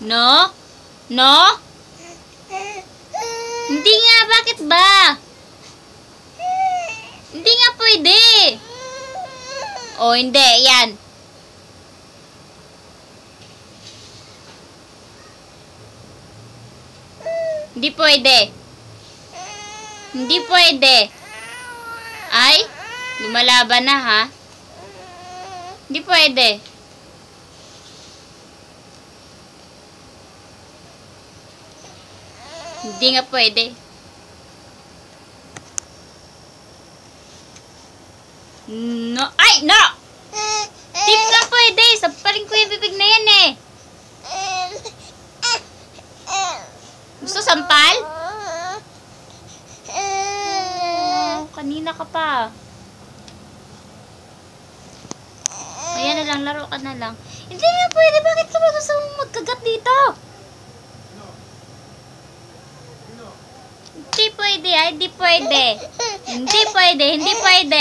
No? No? Hindi nga, bakit ba? Hindi nga pwede. O, hindi, yan. Hindi pwede. Hindi pwede. Ay, lumalaban na ha. Hindi pwede. Hindi nga pwede. No. Ay, no! Di nga pwede. Saparin ko yung bibig na yan eh. Gusto sampal? Oh, kanina ka pa. Ayan na lang, laro ka na lang. Hindi nga pwede. Bakit ka ba gusto mong magkagat dito? Hindi pwede, ay, hindi pwede. Hindi pwede, hindi pwede.